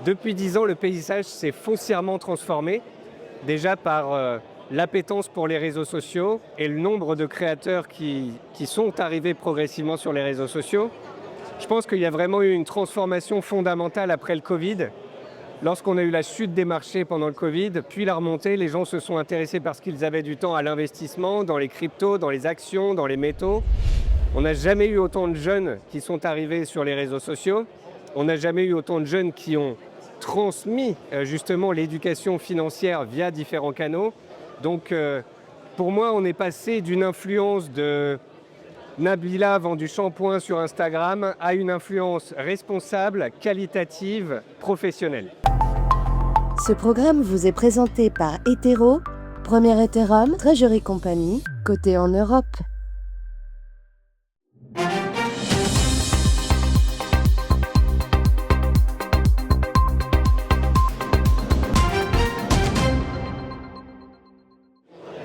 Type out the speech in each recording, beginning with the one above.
Depuis 10 ans, le paysage s'est foncièrement transformé, déjà par l'appétence pour les réseaux sociaux et le nombre de créateurs qui sont arrivés progressivement sur les réseaux sociaux. Je pense qu'il y a vraiment eu une transformation fondamentale après le Covid. Lorsqu'on a eu la chute des marchés pendant le Covid, puis la remontée, les gens se sont intéressés parce qu'ils avaient du temps à l'investissement, dans les cryptos, dans les actions, dans les métaux. On n'a jamais eu autant de jeunes qui sont arrivés sur les réseaux sociaux. On n'a jamais eu autant de jeunes qui ont transmis justement l'éducation financière via différents canaux. Donc pour moi, on est passé d'une influence de Nabila vend du shampoing sur Instagram à une influence responsable, qualitative, professionnelle. Ce programme vous est présenté par Ethereau, Premier Ethereum, Treasury Company, coté en Europe.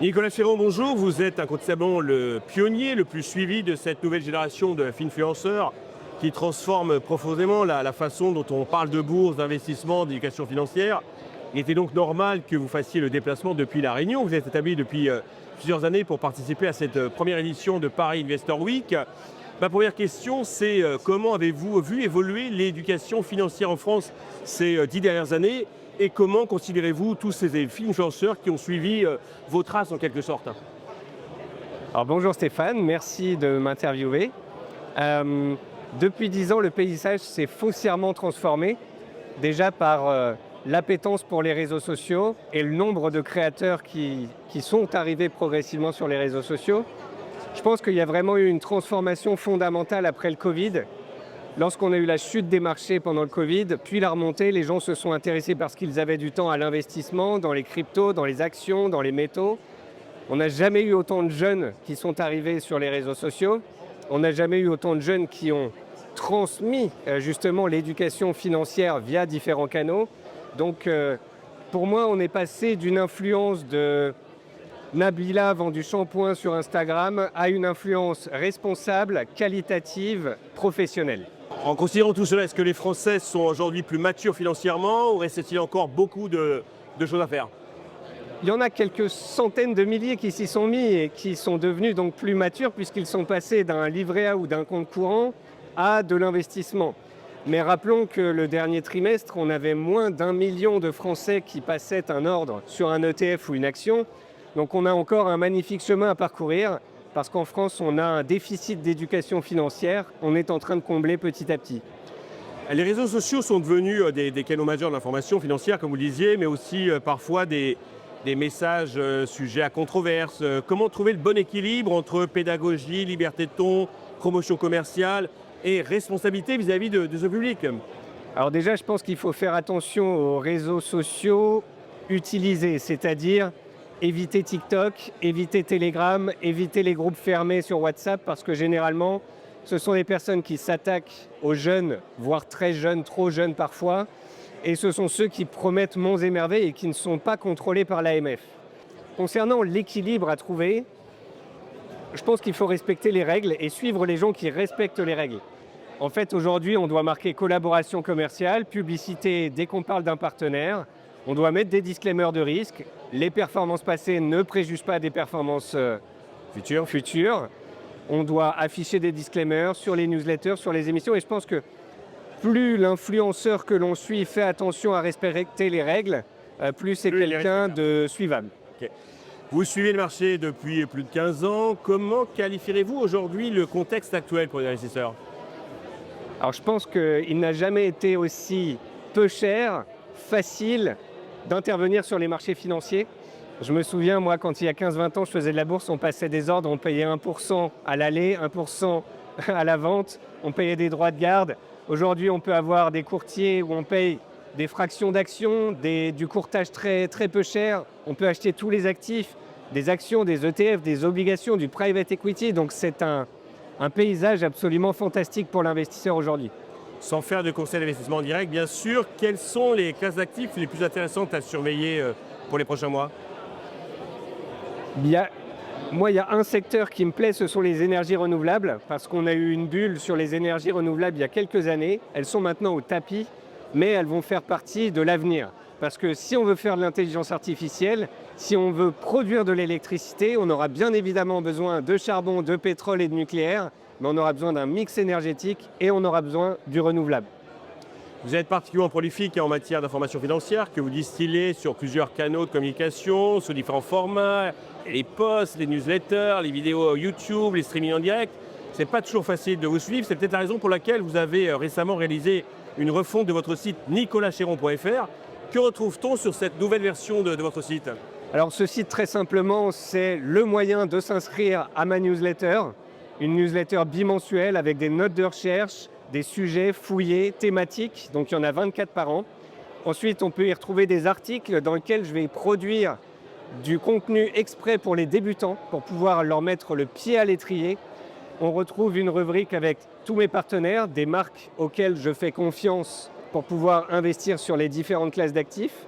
Nicolas Chéreau, bonjour. Vous êtes incontestablement le pionnier le plus suivi de cette nouvelle génération de finfluenceurs qui transforme profondément la façon dont on parle de bourse, d'investissement, d'éducation financière. Il était donc normal que vous fassiez le déplacement depuis La Réunion. Vous êtes établi depuis plusieurs années pour participer à cette première édition de Paris Investor Week. Ma première question, c'est comment avez-vous vu évoluer l'éducation financière en France ces 10 dernières années et comment considérez-vous tous ces influenceurs qui ont suivi vos traces en quelque sorte? Alors bonjour Stéphane, merci de m'interviewer. Depuis 10 ans, le paysage s'est foncièrement transformé, déjà par l'appétence pour les réseaux sociaux et le nombre de créateurs qui sont arrivés progressivement sur les réseaux sociaux. Je pense qu'il y a vraiment eu une transformation fondamentale après le Covid. Lorsqu'on a eu la chute des marchés pendant le Covid, puis la remontée, les gens se sont intéressés parce qu'ils avaient du temps à l'investissement, dans les cryptos, dans les actions, dans les métaux. On n'a jamais eu autant de jeunes qui sont arrivés sur les réseaux sociaux. On n'a jamais eu autant de jeunes qui ont transmis justement l'éducation financière via différents canaux. Donc pour moi, on est passé d'une influence de Nabila vend du shampoing sur Instagram à une influence responsable, qualitative, professionnelle. En considérant tout cela, est-ce que les Français sont aujourd'hui plus matures financièrement ou reste-t-il encore beaucoup de choses à faire? Il y en a quelques centaines de milliers qui s'y sont mis et qui sont devenus donc plus matures puisqu'ils sont passés d'un livret A ou d'un compte courant à de l'investissement. Mais rappelons que le dernier trimestre, on avait moins d'1 million de Français qui passaient un ordre sur un ETF ou une action. Donc on a encore un magnifique chemin à parcourir parce qu'en France, on a un déficit d'éducation financière. On est en train de combler petit à petit. Les réseaux sociaux sont devenus des canaux majeurs d'information financière, comme vous le disiez, mais aussi parfois des messages sujets à controverse. Comment trouver le bon équilibre entre pédagogie, liberté de ton, promotion commerciale et responsabilité vis-à-vis de ce public? Alors déjà, je pense qu'il faut faire attention aux réseaux sociaux utilisés, c'est-à-dire éviter TikTok, éviter Telegram, éviter les groupes fermés sur WhatsApp parce que généralement, ce sont des personnes qui s'attaquent aux jeunes, voire très jeunes, trop jeunes parfois, et ce sont ceux qui promettent monts et merveilles et qui ne sont pas contrôlés par l'AMF. Concernant l'équilibre à trouver, je pense qu'il faut respecter les règles et suivre les gens qui respectent les règles. En fait, aujourd'hui, on doit marquer collaboration commerciale, publicité dès qu'on parle d'un partenaire. On doit mettre des disclaimers de risque. Les performances passées ne préjugent pas des performances futures. On doit afficher des disclaimers sur les newsletters, sur les émissions. Et je pense que plus l'influenceur que l'on suit fait attention à respecter les règles, plus c'est quelqu'un de suivable. Okay. Vous suivez le marché depuis plus de 15 ans. Comment qualifierez-vous aujourd'hui le contexte actuel pour les investisseurs? Alors je pense qu'il n'a jamais été aussi peu cher, facile d'intervenir sur les marchés financiers. Je me souviens, moi, quand il y a 15-20 ans, je faisais de la bourse, on passait des ordres, on payait 1% à l'aller, 1% à la vente, on payait des droits de garde. Aujourd'hui, on peut avoir des courtiers où on paye des fractions d'actions, du courtage très, très peu cher. On peut acheter tous les actifs, des actions, des ETF, des obligations, du private equity. Donc c'est un paysage absolument fantastique pour l'investisseur aujourd'hui. Sans faire de conseil d'investissement direct, bien sûr, quelles sont les classes d'actifs les plus intéressantes à surveiller pour les prochains mois? Moi, il y a un secteur qui me plaît, ce sont les énergies renouvelables, parce qu'on a eu une bulle sur les énergies renouvelables il y a quelques années. Elles sont maintenant au tapis. mais elles vont faire partie de l'avenir. Parce que si on veut faire de l'intelligence artificielle, si on veut produire de l'électricité, on aura bien évidemment besoin de charbon, de pétrole et de nucléaire, mais on aura besoin d'un mix énergétique et on aura besoin du renouvelable. Vous êtes particulièrement prolifique en matière d'information financière que vous distillez sur plusieurs canaux de communication, sous différents formats, les posts, les newsletters, les vidéos YouTube, les streamings en direct. C'est pas toujours facile de vous suivre, c'est peut-être la raison pour laquelle vous avez récemment réalisé une refonte de votre site nicolaschéron.fr. Que retrouve-t-on sur cette nouvelle version de votre site? Alors ce site, très simplement, c'est le moyen de s'inscrire à ma newsletter, une newsletter bimensuelle avec des notes de recherche, des sujets fouillés, thématiques, donc il y en a 24 par an. Ensuite, on peut y retrouver des articles dans lesquels je vais produire du contenu exprès pour les débutants, pour pouvoir leur mettre le pied à l'étrier. On retrouve une rubrique avec tous mes partenaires, des marques auxquelles je fais confiance pour pouvoir investir sur les différentes classes d'actifs.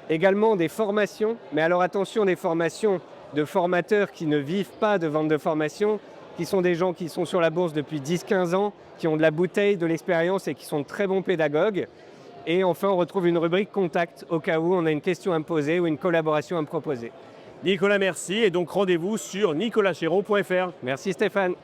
Également des formations, mais alors attention, des formations de formateurs qui ne vivent pas de vente de formation, qui sont des gens qui sont sur la bourse depuis 10-15 ans, qui ont de la bouteille, de l'expérience et qui sont de très bons pédagogues. Et enfin, on retrouve une rubrique contact au cas où on a une question à me poser ou une collaboration à me proposer. Nicolas, merci. Et donc rendez-vous sur nicolaschéron.fr. Merci Stéphane.